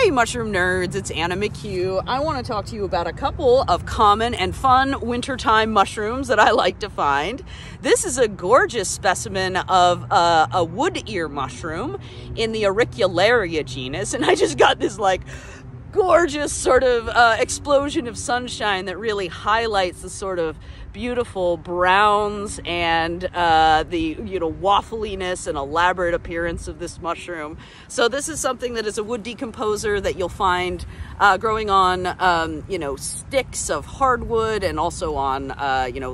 Hey mushroom nerds, it's Anna McHugh. I want to talk to you about a couple of common and fun wintertime mushrooms that I like to find. This is a gorgeous specimen of a wood ear mushroom in the Auricularia genus, and I just got this like gorgeous sort of explosion of sunshine that really highlights the sort of beautiful browns and the waffliness and elaborate appearance of this mushroom. So this is something that is a wood decomposer that you'll find growing on sticks of hardwood and also on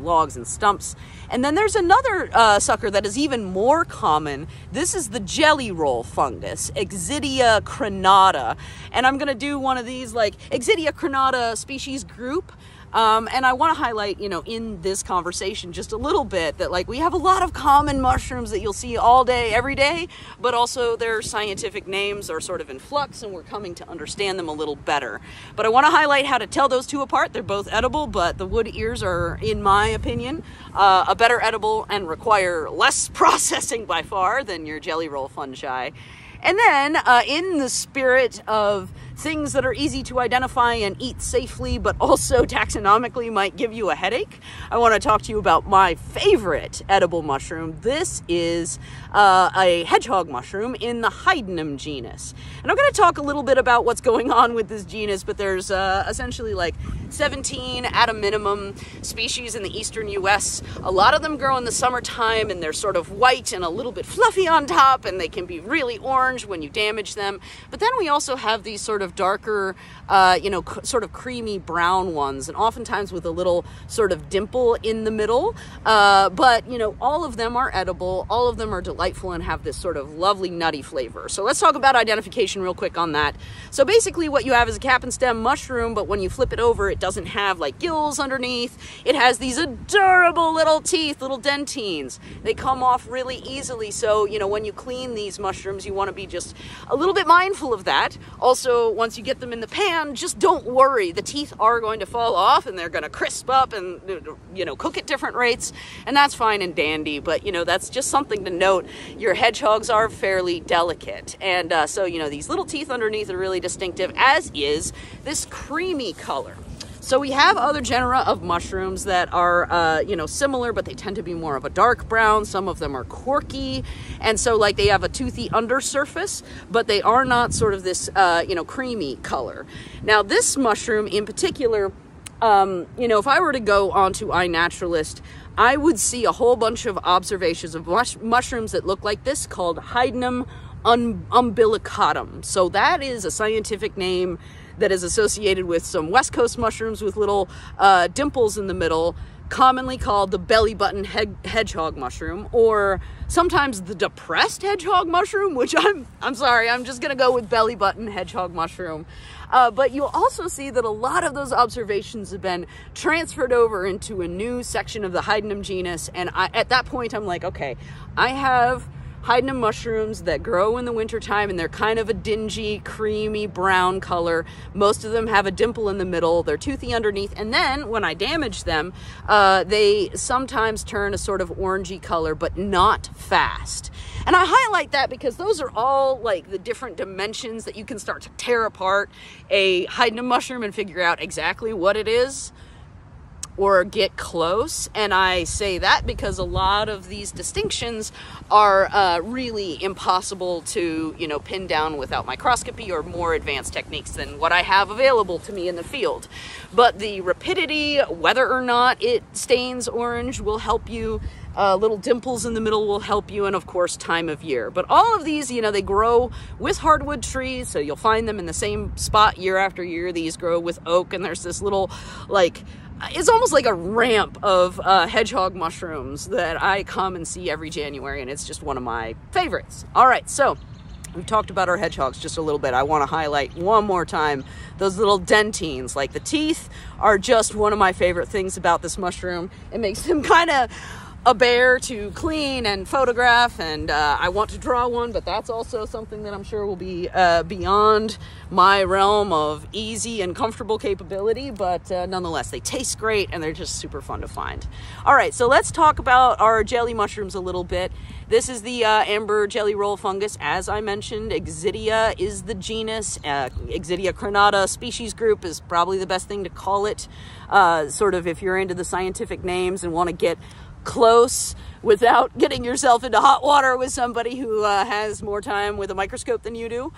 logs and stumps. And then there's another sucker that is even more common. This is the jellyroll fungus, Exidia crenata. And I'm gonna do one of these like Exidia crenata species group. And I want to highlight, in this conversation just a little bit that like we have a lot of common mushrooms that you'll see all day, every day, but also their scientific names are sort of in flux and we're coming to understand them a little better. But I want to highlight how to tell those two apart. They're both edible, but the wood ears are, in my opinion, a better edible and require less processing by far than your jellyroll fungi. And then, in the spirit of things that are easy to identify and eat safely, but also taxonomically might give you a headache, I want to talk to you about my favorite edible mushroom. This is a hedgehog mushroom in the Hydnum genus. And I'm going to talk a little bit about what's going on with this genus, but there's essentially like 17 at a minimum species in the Eastern US. A lot of them grow in the summertime and they're sort of white and a little bit fluffy on top, and they can be really orange when you damage them. But then we also have these sort of darker, sort of creamy brown ones, and oftentimes with a little sort of dimple in the middle. But all of them are edible. All of them are delightful and have this sort of lovely nutty flavor. So let's talk about identification real quick on that. So basically what you have is a cap and stem mushroom, but when you flip it over, it doesn't have like gills underneath. It has these adorable little teeth, little dentines. They come off really easily. So, when you clean these mushrooms, you want to be just a little bit mindful of that. Also, once you get them in the pan, just don't worry. The teeth are going to fall off and they're going to crisp up and, cook at different rates. And that's fine and dandy. But, that's just something to note. Your hedgehogs are fairly delicate. And so, these little teeth underneath are really distinctive, as is this creamy color. So we have other genera of mushrooms that are, similar, but they tend to be more of a dark brown. Some of them are corky. And so like they have a toothy undersurface, but they are not sort of this, creamy color. Now this mushroom in particular, if I were to go onto iNaturalist, I would see a whole bunch of observations of mushrooms that look like this called Hydnum umbilicatum. So that is a scientific name that is associated with some West Coast mushrooms with little dimples in the middle, commonly called the belly button hedgehog mushroom, or sometimes the depressed hedgehog mushroom, which I'm sorry, I'm just gonna go with belly button hedgehog mushroom. But you'll also see that a lot of those observations have been transferred over into a new section of the Hydnum genus, and at that point I'm like, okay, I have Hydnum mushrooms that grow in the wintertime, and they're kind of a dingy, creamy brown color. Most of them have a dimple in the middle. They're toothy underneath. And then when I damage them, they sometimes turn a sort of orangey color, but not fast. And I highlight that because those are all like the different dimensions that you can start to tear apart a Hydnum mushroom and figure out exactly what it is, or get close. And I say that because a lot of these distinctions are really impossible to, pin down without microscopy or more advanced techniques than what I have available to me in the field. But the rapidity, whether or not it stains orange, will help you. Little dimples in the middle will help you, and of course time of year. But all of these, they grow with hardwood trees, so you'll find them in the same spot year after year. These grow with oak, and there's this little it's almost like a ramp of hedgehog mushrooms that I come and see every January, and it's just one of my favorites. All right, so we've talked about our hedgehogs just a little bit. I want to highlight one more time those little dentines. Like the teeth are just one of my favorite things about this mushroom. It makes them kind of a bear to clean and photograph, and I want to draw one, but that's also something that I'm sure will be beyond my realm of easy and comfortable capability, but nonetheless, they taste great and they're just super fun to find. All right, so let's talk about our jelly mushrooms a little bit. This is the amber jelly roll fungus. As I mentioned, Exidia is the genus. Exidia crenata species group is probably the best thing to call it, sort of if you're into the scientific names and want to get close without getting yourself into hot water with somebody who has more time with a microscope than you do.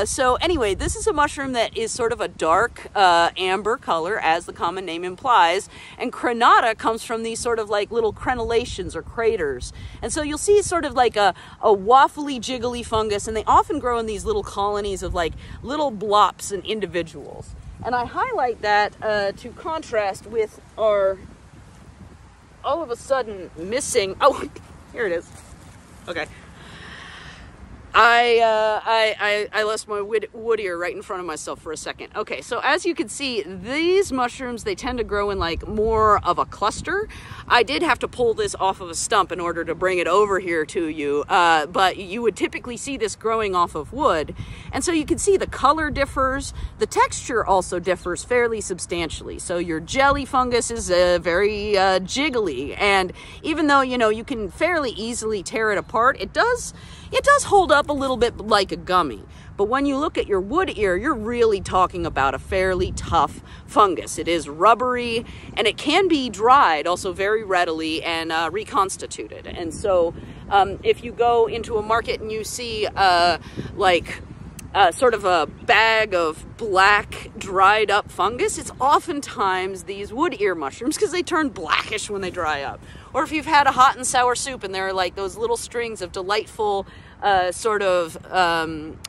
So anyway, this is a mushroom that is sort of a dark amber color, as the common name implies, and crenata comes from these sort of like little crenellations or craters. And so you'll see sort of like a waffly, jiggly fungus, and they often grow in these little colonies of like little blobs and individuals. And I highlight that to contrast with our all of a sudden missing, oh, here it is. Okay. I lost my wood ear right in front of myself for a second. Okay, so as you can see, these mushrooms, they tend to grow in like more of a cluster. I did have to pull this off of a stump in order to bring it over here to you, but you would typically see this growing off of wood. And so you can see the color differs. The texture also differs fairly substantially. So your jelly fungus is very jiggly, and even though, you know, you can fairly easily tear it apart, it does hold up a little bit like a gummy. But when you look at your wood ear, you're really talking about a fairly tough fungus. It is rubbery, and it can be dried also very readily and reconstituted. And so if you go into a market and you see sort of a bag of black dried up fungus, it's oftentimes these wood ear mushrooms because they turn blackish when they dry up. Or if you've had a hot and sour soup and there are like those little strings of delightful sort of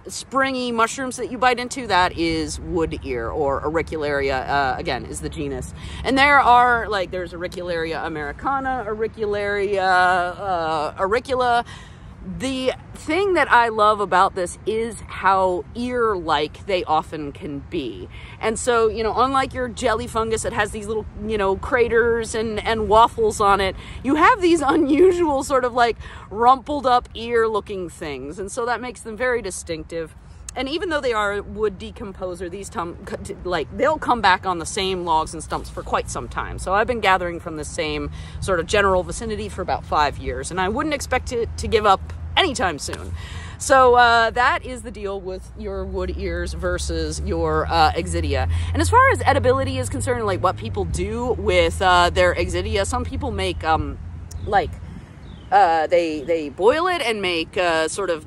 springy mushrooms that you bite into, that is wood ear, or Auricularia, again, is the genus. And there are, like, there's Auricularia americana, Auricularia auricula. The thing that I love about this is how ear-like they often can be. And so, you know, unlike your jelly fungus that has these little, you know, craters and waffles on it, you have these unusual sort of like rumpled up ear-looking things. And so that makes them very distinctive. And even though they are wood decomposer, these they'll come back on the same logs and stumps for quite some time. So I've been gathering from the same sort of general vicinity for about 5 years, and I wouldn't expect it to give up anytime soon. So that is the deal with your wood ears versus your Exidia. And as far as edibility is concerned, like what people do with their Exidia, some people make they boil it and make sort of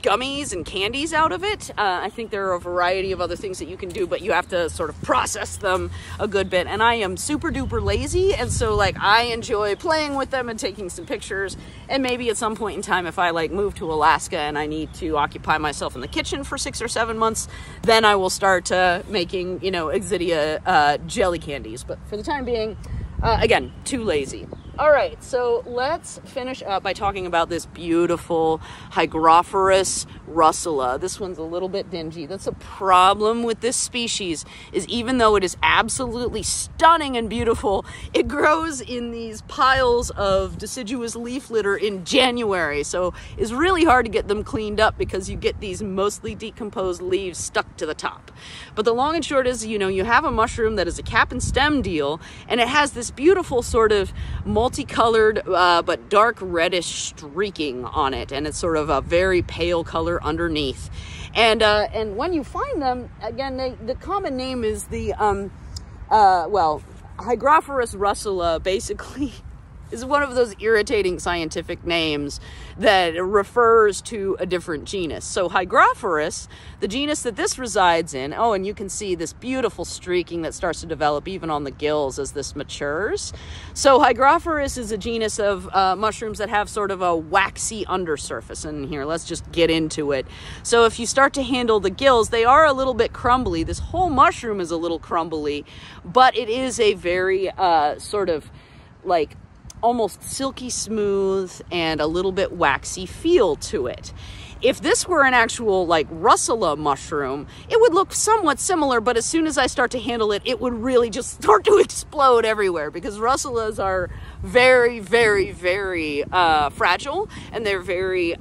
gummies and candies out of it. I think there are a variety of other things that you can do, but you have to sort of process them a good bit. And I am super duper lazy, and so like I enjoy playing with them and taking some pictures. And maybe at some point in time, if I like move to Alaska and I need to occupy myself in the kitchen for 6 or 7 months, then I will start making, you know, Exidia jelly candies. But for the time being, again, too lazy. All right, so let's finish up by talking about this beautiful Hygrophorus russula. This one's a little bit dingy. That's a problem with this species, is even though it is absolutely stunning and beautiful, it grows in these piles of deciduous leaf litter in January. So it's really hard to get them cleaned up because you get these mostly decomposed leaves stuck to the top. But the long and short is, you know, you have a mushroom that is a cap and stem deal, and it has this beautiful sort of multicolored but dark reddish streaking on it, and it's sort of a very pale color underneath. And when you find them, again, the common name is the Hygrophorus russula. Basically is one of those irritating scientific names that refers to a different genus. So Hygrophorus, the genus that this resides in, oh, and you can see this beautiful streaking that starts to develop even on the gills as this matures. So Hygrophorus is a genus of mushrooms that have sort of a waxy undersurface. And here, let's just get into it. So if you start to handle the gills, they are a little bit crumbly. This whole mushroom is a little crumbly, but it is a very sort of like almost silky smooth and a little bit waxy feel to it. if this were an actual like russula mushroom, it would look somewhat similar, but as soon as I start to handle it, it would really just start to explode everywhere, because russulas are very, very, very fragile, and they're very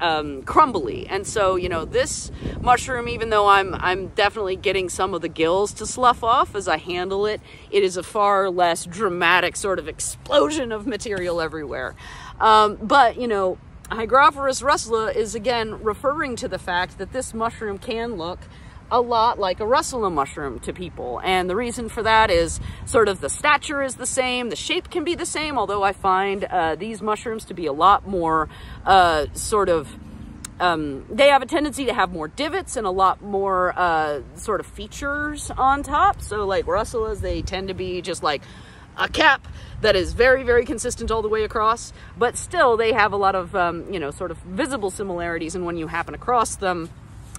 crumbly. And so, you know, this mushroom, even though I'm definitely getting some of the gills to slough off as I handle it, it is a far less dramatic sort of explosion of material everywhere. But, you know, Hygrophorus russula is again referring to the fact that this mushroom can look a lot like a russula mushroom to people. And the reason for that is sort of the stature is the same, the shape can be the same, although I find these mushrooms to be a lot more they have a tendency to have more divots and a lot more sort of features on top. So like russulas, they tend to be just like a cap that is very, very consistent all the way across, but still they have a lot of, you know, sort of visible similarities. And when you happen across them,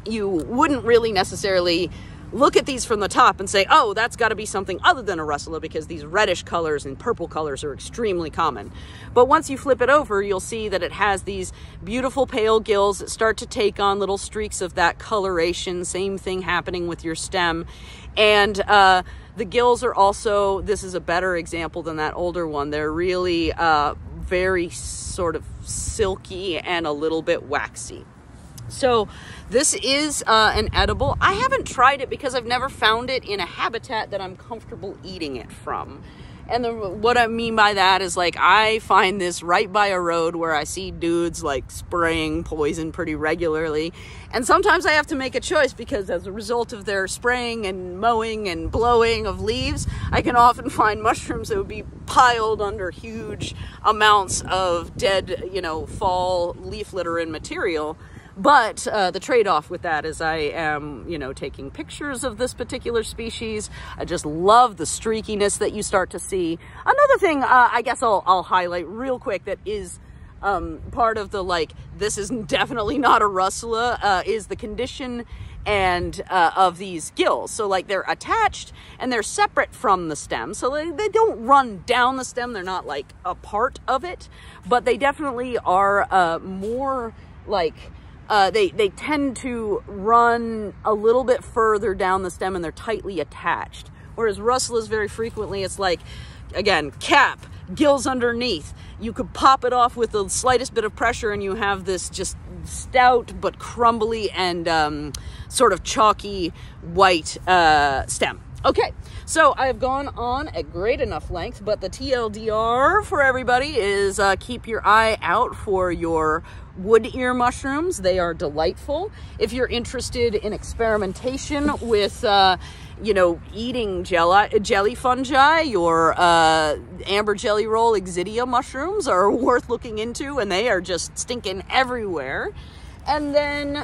you wouldn't really necessarily look at these from the top and say, oh, that's got to be something other than a russula, because these reddish colors and purple colors are extremely common. But once you flip it over, you'll see that it has these beautiful pale gills that start to take on little streaks of that coloration. Same thing happening with your stem. And the gills are also, this is a better example than that older one. They're really very sort of silky and a little bit waxy. So this is an edible. I haven't tried it because I've never found it in a habitat that I'm comfortable eating it from. And what I mean by that is, like, I find this right by a road where I see dudes like spraying poison pretty regularly. And sometimes I have to make a choice, because as a result of their spraying and mowing and blowing of leaves, I can often find mushrooms that would be piled under huge amounts of dead, you know, fall leaf litter and material. But the trade-off with that is I am, you know, taking pictures of this particular species. I just love the streakiness that you start to see. Another thing I guess I'll highlight real quick that is part of the, like, this is definitely not a russula, is the condition and of these gills. So like they're attached and they're separate from the stem. So they don't run down the stem. They're not like a part of it, but they definitely are more like... they tend to run a little bit further down the stem, and they're tightly attached. Whereas russulas, very frequently, it's like, again, cap, gills underneath. You could pop it off with the slightest bit of pressure and you have this just stout but crumbly and sort of chalky white stem. Okay, so I've gone on at great enough length, but the TLDR for everybody is keep your eye out for your wood ear mushrooms. They are delightful. If you're interested in experimentation with, you know, eating jelly fungi, your amber jellyroll Exidia mushrooms are worth looking into, and they are just stinking everywhere. And then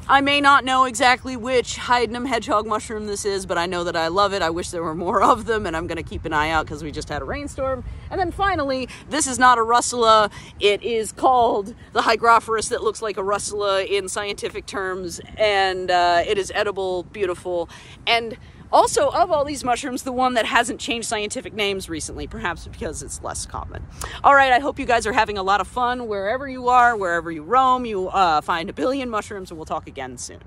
I may not know exactly which Hydnum hedgehog mushroom this is, but I know that I love it. I wish there were more of them, and I'm going to keep an eye out because we just had a rainstorm. And then finally, this is not a russula. It is called the Hygrophorus that looks like a russula in scientific terms, and it is edible, beautiful, and also, of all these mushrooms, the one that hasn't changed scientific names recently, perhaps because it's less common. All right, I hope you guys are having a lot of fun wherever you are, wherever you roam. You find a billion mushrooms, and we'll talk again soon.